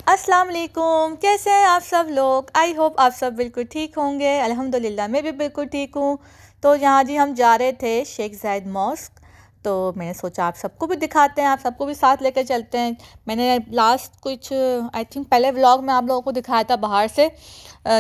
अस्सलाम वालेकुम, कैसे हैं आप सब लोग। आई होप आप सब बिल्कुल ठीक होंगे। अल्हम्दुलिल्लाह मैं भी बिल्कुल ठीक हूँ। तो यहाँ जी हम जा रहे थे शेख ज़ायद मॉस्क। तो मैंने सोचा आप सबको भी दिखाते हैं, आप सबको भी साथ लेकर चलते हैं। मैंने लास्ट कुछ आई थिंक पहले व्लॉग में आप लोगों को दिखाया था बाहर से।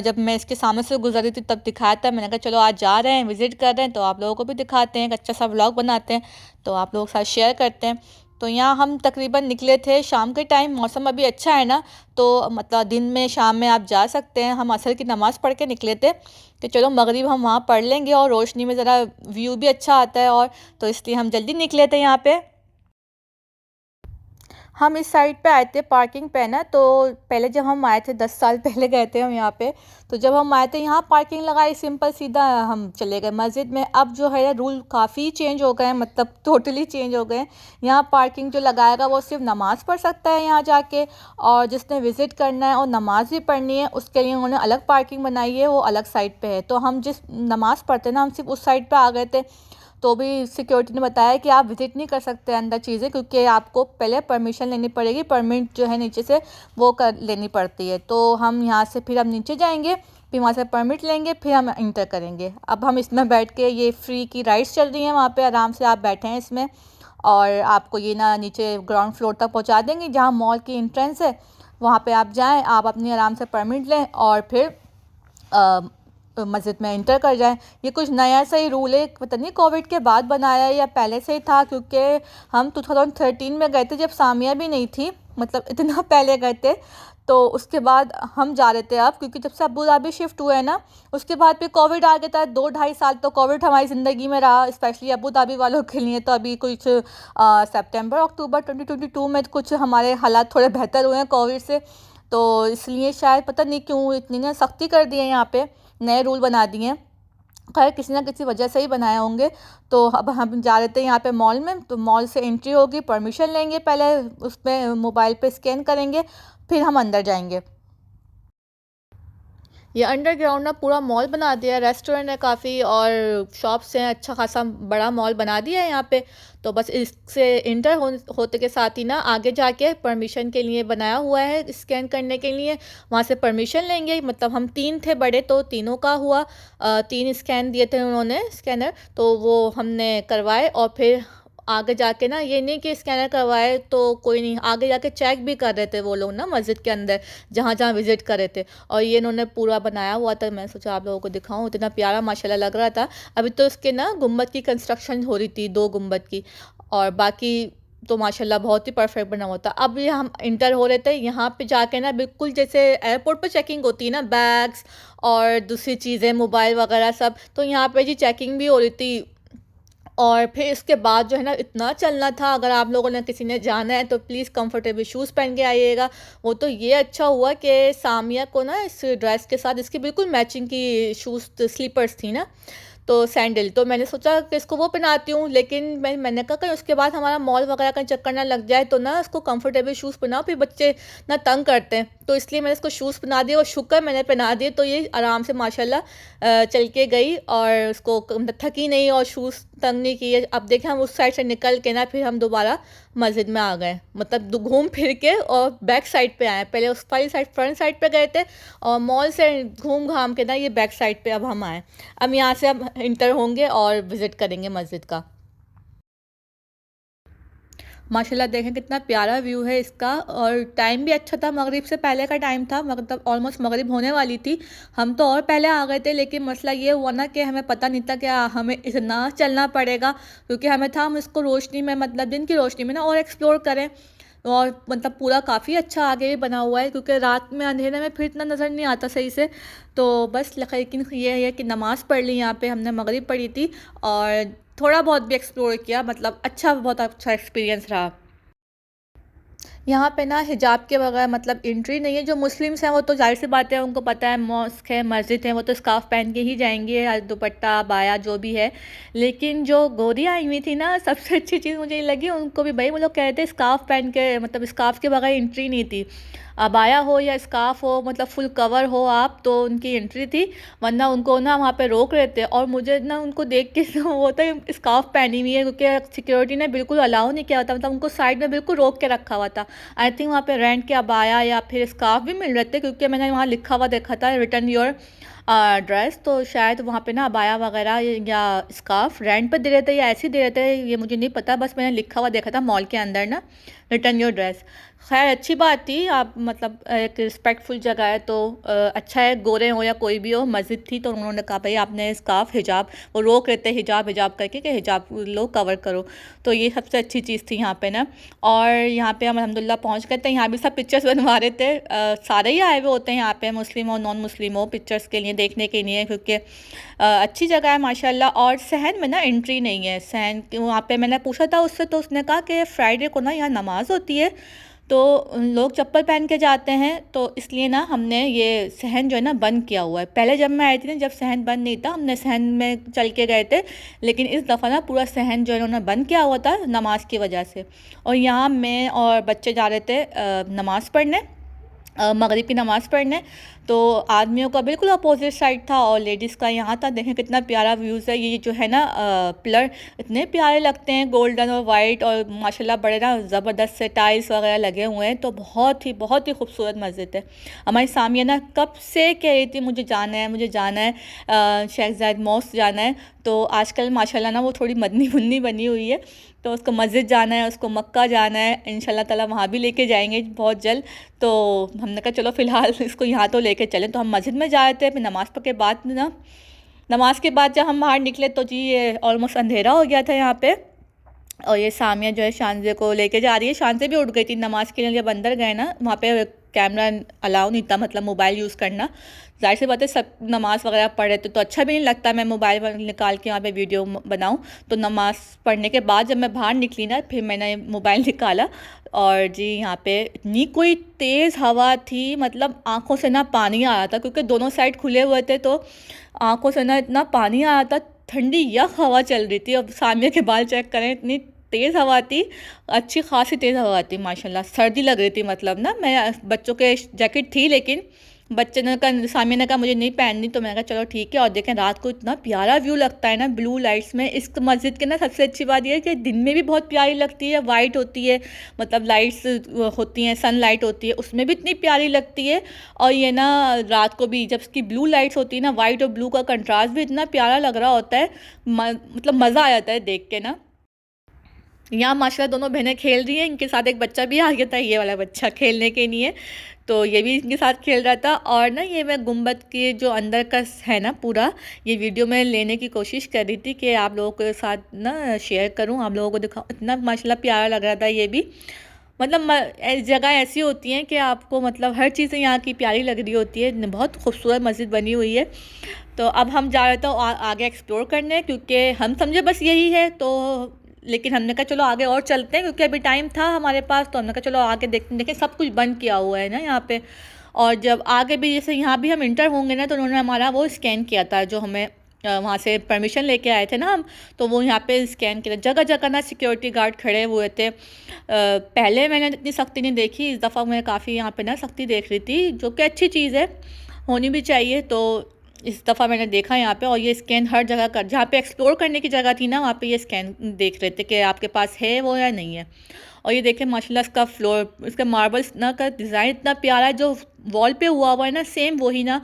जब मैं इसके सामने से गुजर रही थी तब दिखाया था। मैंने कहा चलो आज जा रहे हैं, विज़िट कर रहे हैं, तो आप लोगों को भी दिखाते हैं, एक अच्छा सा व्लॉग बनाते हैं, तो आप लोगों के साथ शेयर करते हैं। तो यहाँ हम तकरीबन निकले थे शाम के टाइम, मौसम अभी अच्छा है ना, तो मतलब दिन में शाम में आप जा सकते हैं। हम असर की नमाज़ पढ़ के निकले थे कि चलो मगरिब हम वहाँ पढ़ लेंगे और रोशनी में ज़रा व्यू भी अच्छा आता है, और तो इसलिए हम जल्दी निकले थे यहाँ पे। हम इस साइड पे आए थे पार्किंग पे ना, तो पहले जब हम आए थे 10 साल पहले गए थे हम यहाँ पे। तो जब हम आए थे यहाँ पार्किंग लगाई, सिंपल सीधा हम चले गए मस्जिद में। अब जो है रूल काफ़ी चेंज हो गए हैं, मतलब टोटली चेंज हो गए हैं। यहाँ पार्किंग जो लगाएगा वो सिर्फ नमाज़ पढ़ सकता है यहाँ जाके, और जिसने विज़िट करना है और नमाज़ भी पढ़नी है उसके लिए उन्होंने अलग पार्किंग बनाई है, वो अलग साइड पर है। तो हम जिस नमाज़ पढ़ते ना, हम सिर्फ उस साइड पर आ गए थे। तो भी सिक्योरिटी ने बताया कि आप विज़िट नहीं कर सकते अंदर चीज़ें, क्योंकि आपको पहले परमिशन लेनी पड़ेगी, परमिट जो है नीचे से वो कर लेनी पड़ती है। तो हम यहाँ से फिर हम नीचे जाएंगे, फिर वहाँ से परमिट लेंगे, फिर हम इंटर करेंगे। अब हम इसमें बैठ के, ये फ्री की राइड्स चल रही हैं वहाँ पे, आराम से आप बैठे हैं इसमें, और आपको ये ना नीचे ग्राउंड फ्लोर तक पहुँचा देंगे जहाँ मॉल की एंट्रेंस है। वहाँ पे आप जाएं, आप अपनी आराम से परमिट लें और फिर मस्जिद में इंटर कर जाएं। ये कुछ नया सा ही रूल है, पता नहीं कोविड के बाद बनाया है या पहले से ही था, क्योंकि हम 2013 में गए थे जब सामिया भी नहीं थी, मतलब इतना पहले गए थे। तो उसके बाद हम जा रहे थे अब, क्योंकि जब से अबू धाबी शिफ्ट हुए हैं ना, उसके बाद फिर कोविड आ गया था। 2-2.5 साल तो कोविड हमारी ज़िंदगी में रहा, स्पेशली अबू धाबी वालों के लिए। तो अभी कुछ सितंबर अक्टूबर 2022 में कुछ हमारे हालात थोड़े बेहतर हुए हैं कोविड से। तो इसलिए शायद पता नहीं क्यों इतनी ना सख्ती कर दी है, यहाँ पे नए रूल बना दिए हैं। खैर किसी ना किसी वजह से ही बनाए होंगे। तो अब हम जा रहे थे यहाँ पे मॉल में, तो मॉल से एंट्री होगी, परमिशन लेंगे, पहले उस पर मोबाइल पे स्कैन करेंगे, फिर हम अंदर जाएंगे। ये अंडरग्राउंड ना पूरा मॉल बना दिया है, रेस्टोरेंट है काफ़ी और शॉप्स हैं, अच्छा खासा बड़ा मॉल बना दिया है यहाँ पे। तो बस इससे इंटर होते के साथ ही ना आगे जाके परमिशन के लिए बनाया हुआ है, स्कैन करने के लिए वहाँ से परमिशन लेंगे। मतलब हम 3 थे बड़े, तो तीनों का हुआ, 3 स्कैन दिए थे उन्होंने, स्कैनर, तो वो हमने करवाए। और फिर आगे जाके ना, ये नहीं कि स्कैनर करवाए तो कोई नहीं, आगे जाके चेक भी कर रहे थे वो लोग ना मस्जिद के अंदर, जहाँ जहाँ विज़िट कर रहे थे। और ये इन्होंने पूरा बनाया हुआ था, मैं सोचा आप लोगों को दिखाऊं, इतना प्यारा माशाल्लाह लग रहा था। अभी तो इसके ना गुम्बद की कंस्ट्रक्शन हो रही थी, 2 गुम्बद की, और बाकी तो माशाल्लाह बहुत ही परफेक्ट बना हुआ था। अब ये हम इंटर हो रहे थे, यहाँ पे जाके ना बिल्कुल जैसे एयरपोर्ट पे चेकिंग होती है ना, बैग्स और दूसरी चीज़ें, मोबाइल वगैरह सब, तो यहाँ पे जी चेकिंग भी हो रही थी। और फिर इसके बाद जो है ना, इतना चलना था। अगर आप लोगों ने किसी ने जाना है तो प्लीज़ कंफर्टेबल शूज़ पहन के आइएगा। वो तो ये अच्छा हुआ कि सामिया को ना इस ड्रेस के साथ इसकी बिल्कुल मैचिंग की शूज़ स्लीपर्स थी ना, तो सैंडल, तो मैंने सोचा कि इसको वो पहनाती हूँ। लेकिन मैंने कहा कहीं उसके बाद हमारा मॉल वगैरह का चक्कर ना लग जाए, तो ना इसको कंफर्टेबल शूज़ पहनाओ, फिर बच्चे ना तंग करते हैं। तो इसलिए मैंने इसको शूज़ पहना दिए, और शुक्र मैंने पहना दिए, तो ये आराम से माशाल्लाह चल के गई, और उसको मतलब थकी नहीं और शूज़ तंग नहीं किए। अब देखें हम उस साइड से निकल के ना फिर हम दोबारा मस्जिद में आ गए, मतलब घूम फिर के और बैक साइड पे आए। पहले उस वाली साइड फ्रंट साइड पे गए थे, और मॉल से घूम घाम के ना ये बैक साइड पे अब हम आए। अब यहाँ से अब इंटर होंगे और विज़िट करेंगे मस्जिद का। माशाल्लाह देखें कितना प्यारा व्यू है इसका, और टाइम भी अच्छा था, मगरिब से पहले का टाइम था, मतलब ऑलमोस्ट मगरिब होने वाली थी। हम तो और पहले आ गए थे, लेकिन मसला ये हुआ ना कि हमें पता नहीं था कि हमें इतना चलना पड़ेगा, क्योंकि हमें था हम इसको रोशनी में, मतलब दिन की रोशनी में ना और एक्सप्लोर करें। और मतलब पूरा काफ़ी अच्छा आगे भी बना हुआ है, क्योंकि रात में अंधेरे में फिर इतना नज़र नहीं आता सही से। तो बस लेकिन ये है कि नमाज़ पढ़ ली यहाँ पे हमने, मगरिब पढ़ी थी, और थोड़ा बहुत भी एक्सप्लोर किया, मतलब अच्छा, बहुत अच्छा एक्सपीरियंस रहा। यहाँ पे ना हिजाब के बगैर मतलब एंट्री नहीं है। जो मुस्लिम्स हैं वो तो जाहिर सी बात है, उनको पता है मॉस्क है, मस्जिद है, वो तो स्कार्फ पहन के ही जाएंगे, या दुपट्टा बाया जो भी है। लेकिन जो गोरियाँ आई हुई थी ना, सबसे अच्छी चीज़ मुझे ये लगी, उनको भी भाई वो लोग कह रहे थे स्कार्फ पहन के, मतलब स्कार्फ के बगैर एंट्री नहीं थी। अबाया हो या स्कार्फ हो, मतलब फुल कवर हो आप, तो उनकी एंट्री थी, वरना उनको ना वहाँ पे रोक रहे थे। और मुझे ना उनको देख के वो तो स्कार्फ पहनी हुई है, क्योंकि सिक्योरिटी ने बिल्कुल अलाउ नहीं किया था, मतलब उनको साइड में बिल्कुल रोक के रखा हुआ था। आई थिंक वहाँ पे रेंट के अबाया या फिर स्कार्फ भी मिल रहे थे, क्योंकि मैंने वहाँ लिखा हुआ देखा था रिटर्न योर ड्रेस, तो शायद वहाँ पे ना अबाया वगैरह या स्कार्फ रेंट पे दे रहे थे या ऐसे ही दे रहे थे, ये मुझे नहीं पता, बस मैंने लिखा हुआ देखा था मॉल के अंदर ना, रिटर्न योर ड्रेस। खैर अच्छी बात थी, आप मतलब एक रिस्पेक्टफुल जगह है तो अच्छा है, गोरे हो या कोई भी हो, मस्जिद थी तो उन्होंने कहा भाई आपने स्कार्फ हिजाब, वो रोक रहे थे हिजाब हिजाब करके कि हिजाब लो कवर करो, तो ये सबसे अच्छी चीज़ थी यहाँ पे ना। और यहाँ पे हम अल्हम्दुलिल्लाह पहुँच गए थे, यहाँ भी सब पिक्चर्स बनवा रहे थे, सारे ही आए हुए होते हैं यहाँ पे, मुस्लिम हो नॉन मुस्लिम हो, पिक्चर्स के लिए देखने के लिए, क्योंकि अच्छी जगह है माशाल्लाह। और सहन में ना एंट्री नहीं है, सहन वहाँ पे मैंने पूछा था उससे, तो उसने कहा कि फ्राइडे को ना यहाँ नमाज़ होती है तो लोग चप्पल पहन के जाते हैं, तो इसलिए ना हमने ये सहन जो है ना बंद किया हुआ है। पहले जब मैं आई थी ना, जब सहन बंद नहीं था, हमने सहन में चल के गए थे, लेकिन इस दफ़ा ना पूरा सहन जो है उन्होंने बंद किया हुआ था नमाज की वजह से। और यहाँ मैं और बच्चे जा रहे थे नमाज़ पढ़ने, मगरिब की नमाज़ पढ़ने, तो आदमियों का बिल्कुल अपोजिट साइड था और लेडीज़ का यहाँ था। देखें कितना प्यारा व्यूज़ है, ये जो है ना पिलर इतने प्यारे लगते हैं, गोल्डन और वाइट, और माशाल्लाह बड़े ना ज़बरदस्त से टाइल्स वगैरह लगे हुए हैं, तो बहुत ही खूबसूरत मस्जिद है। हमारी सामिया ना कब से कह रही थी मुझे जाना है, मुझे जाना है, शेख ज़ायद मॉस्क जाना है, तो आजकल माशाल्लाह ना वो थोड़ी मदनी मुन्नी बनी हुई है, तो उसको मस्जिद जाना है, उसको मक्का जाना है, इंशाल्लाह ताला वहाँ भी लेके जाएंगे बहुत जल्द। तो हमने कहा चलो फ़िलहाल इसको यहाँ तो लेके चलें, तो हम मस्जिद में जा रहे थे। फिर नमाज़ के बाद ना, नमाज के बाद जब हम बाहर निकले तो जी ये ऑलमोस्ट अंधेरा हो गया था यहाँ पे। और ये सामिया जो है शानजे को लेके जा रही है, शानजे भी उठ गई थी नमाज़ के लिए। जब अंदर गए ना, वहाँ पे कैमरा अलाउ नहीं था, मतलब मोबाइल यूज़ करना, ज़ाहिर सी बात है सब नमाज़ वगैरह पढ़ रहे थे, तो अच्छा भी नहीं लगता मैं मोबाइल निकाल के यहाँ पे वीडियो बनाऊँ। तो नमाज़ पढ़ने के बाद जब मैं बाहर निकली ना, फिर मैंने मोबाइल निकाला, और जी यहाँ पे इतनी कोई तेज़ हवा थी, मतलब आँखों से ना पानी आ रहा था, क्योंकि दोनों साइड खुले हुए थे, तो आँखों से ना इतना पानी आ रहा था, ठंडी यख हवा चल रही थी। अब सामिया के बाल चेक करें, इतनी तेज़ हवा थी, अच्छी खासी तेज़ हवा थी माशाल्लाह, सर्दी लग रही थी, मतलब ना मैं बच्चों के जैकेट थी, लेकिन बच्चे ने कहा, सामिया ने कहा मुझे नहीं पहननी, तो मैंने कहा चलो ठीक है। और देखें रात को इतना प्यारा व्यू लगता है ना ब्लू लाइट्स में। इस मस्जिद के ना सबसे अच्छी बात यह है कि दिन में भी बहुत प्यारी लगती है, वाइट होती है, मतलब लाइट्स होती हैं, सनलाइट होती है, उसमें भी इतनी प्यारी लगती है। और ये ना रात को भी जब इसकी ब्लू लाइट्स होती है ना, वाइट और ब्लू का कंट्रास्ट भी इतना प्यारा लग रहा होता है, मतलब मज़ा आ जाता है देख के ना। यहाँ माशाल्लाह दोनों बहनें खेल रही हैं, इनके साथ एक बच्चा भी आ गया था, ये वाला बच्चा खेलने के लिए, तो ये भी इनके साथ खेल रहा था। और ना ये मैं गुंबद के जो अंदर का है ना पूरा, ये वीडियो में लेने की कोशिश कर रही थी कि आप लोगों के साथ ना शेयर करूं, आप लोगों को दिखाऊं, इतना माशाल्लाह प्यारा लग रहा था ये भी। मतलब जगह ऐसी होती हैं कि आपको मतलब हर चीज़ यहाँ की प्यारी लग रही होती है, बहुत खूबसूरत मस्जिद बनी हुई है। तो अब हम जा रहे थे आगे एक्सप्लोर करने, क्योंकि हम समझे बस यही है, तो लेकिन हमने कहा चलो आगे और चलते हैं, क्योंकि अभी टाइम था हमारे पास, तो हमने कहा चलो आगे देखते हैं। देखें सब कुछ बंद किया हुआ है ना यहाँ पे। और जब आगे भी जैसे यहाँ भी हम इंटर होंगे ना, तो उन्होंने हमारा वो स्कैन किया था, जो हमें वहाँ से परमिशन लेके आए थे ना हम, तो वो यहाँ पे स्कैन किया। जगह जगह ना सिक्योरिटी गार्ड खड़े हुए थे। पहले मैंने इतनी सख्ती नहीं देखी, इस दफ़ा मैं काफ़ी यहाँ पे ना सख्ती देख रही थी, जो कि अच्छी चीज़ है, होनी भी चाहिए। तो इस दफ़ा मैंने देखा यहाँ पे, और ये स्कैन हर जगह कर, जहाँ पे एक्सप्लोर करने की जगह थी ना, वहाँ पे ये स्कैन देख रहे थे कि आपके पास है वो या नहीं है। और ये देखें माशाल्लाह इसका फ्लोर, इसका मार्बल्स ना का डिज़ाइन इतना प्यारा है, जो वॉल पे हुआ हुआ है ना सेम वही ना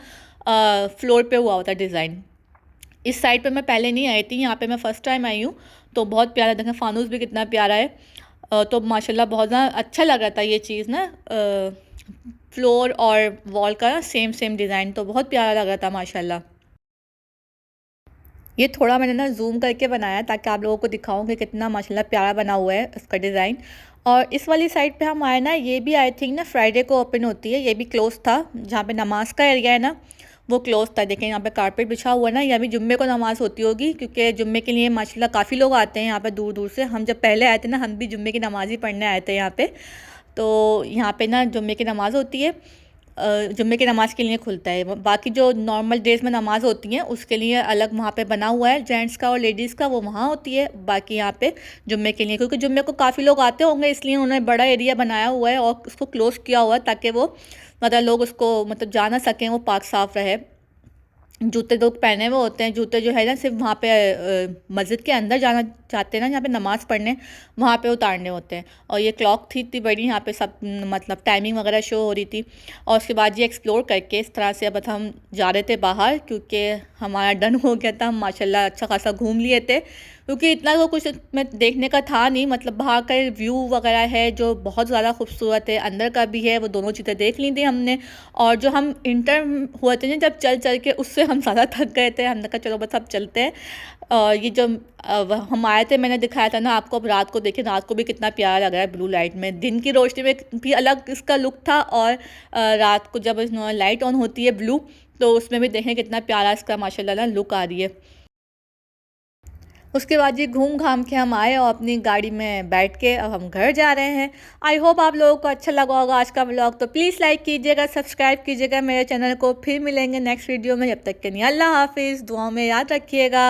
फ्लोर पे हुआ होता है डिज़ाइन। इस साइड पे मैं पहले नहीं आई थी, यहाँ पे मैं फ़र्स्ट टाइम आई हूँ, तो बहुत प्यारा देखें, फानूस भी कितना प्यारा है। तो माशाल्लाह बहुत ज़्यादा अच्छा लग रहा था ये चीज़ ना, फ्लोर और वॉल का सेम सेम डिज़ाइन, तो बहुत प्यारा लग रहा था माशाल्लाह। ये थोड़ा मैंने ना जूम करके बनाया ताकि आप लोगों को दिखाऊं कि कितना माशाल्लाह प्यारा बना हुआ है उसका डिज़ाइन। और इस वाली साइड पे हम आए ना, ये भी आई थिंक ना फ्राइडे को ओपन होती है, ये भी क्लोज था। जहाँ पे नमाज का एरिया है ना, वो क्लोज था। देखें यहाँ पे कारपेट बिछा हुआ है ना, यहाँ भी जुम्मे को नमाज़ होती होगी, क्योंकि जुम्मे के लिए माशाल्लाह काफ़ी लोग आते हैं यहाँ पे दूर दूर से। हम जब पहले आए थे ना, हम भी जुम्मे की नमाज़ ही पढ़ने आए थे यहाँ पे। तो यहाँ पे ना जुम्मे की नमाज़ होती है, जुम्मे की नमाज़ के लिए खुलता है। बाकी जो नॉर्मल डेज़ में नमाज़ होती हैं उसके लिए अलग वहाँ पे बना हुआ है, जेंट्स का और लेडीज़ का, वो वहाँ होती है। बाकी यहाँ पे जुम्मे के लिए, क्योंकि जुम्मे को काफ़ी लोग आते होंगे, इसलिए उन्होंने बड़ा एरिया बनाया हुआ है और उसको क्लोज़ किया हुआ है, ताकि वो मतलब लोग उसको मतलब जा ना सकें, वो पाक साफ़ रहे। जूते लोग पहने हुए होते हैं, जूते जो है ना सिर्फ़ वहाँ पे मस्जिद के अंदर जाना चाहते हैं ना, जहाँ पे नमाज़ पढ़ने, वहाँ पे उतारने होते हैं। और ये क्लॉक थी इतनी बड़ी, यहाँ पे सब मतलब टाइमिंग वगैरह शो हो रही थी। और उसके बाद ये एक्सप्लोर करके इस तरह से अब हम जा रहे थे बाहर, क्योंकि हमारा डन हो गया था, हम माशाल्लाह अच्छा खासा घूम लिए थे। क्योंकि इतना तो कुछ में देखने का था नहीं, मतलब बाहर का व्यू वगैरह है जो बहुत ज़्यादा खूबसूरत है, अंदर का भी है, वो दोनों चीज़ें देख ली थी हमने। और जो हम इंटर हुए थे ना जब चल चल के, उससे हम ज़्यादा थक गए थे, हमने कहा चलो बस अब चलते हैं। और ये जो हम आए थे, मैंने दिखाया था ना आपको, अब रात को देखिए, रात को भी कितना प्यारा लग रहा है ब्लू लाइट में, दिन की रोशनी में भी अलग इसका लुक था, और रात को जब लाइट ऑन होती है ब्लू, तो उसमें भी देखें कितना प्यारा इसका माशाल्लाह ना लुक आ रही है। उसके बाद ये घूम घाम के हम आए और अपनी गाड़ी में बैठ के अब हम घर जा रहे हैं। आई होप आप लोगों को अच्छा लगा होगा आज का व्लॉग, तो प्लीज़ लाइक कीजिएगा, सब्सक्राइब कीजिएगा मेरे चैनल को। फिर मिलेंगे नेक्स्ट वीडियो में, जब तक के लिए अल्लाह हाफिज़, दुआओं में याद रखिएगा।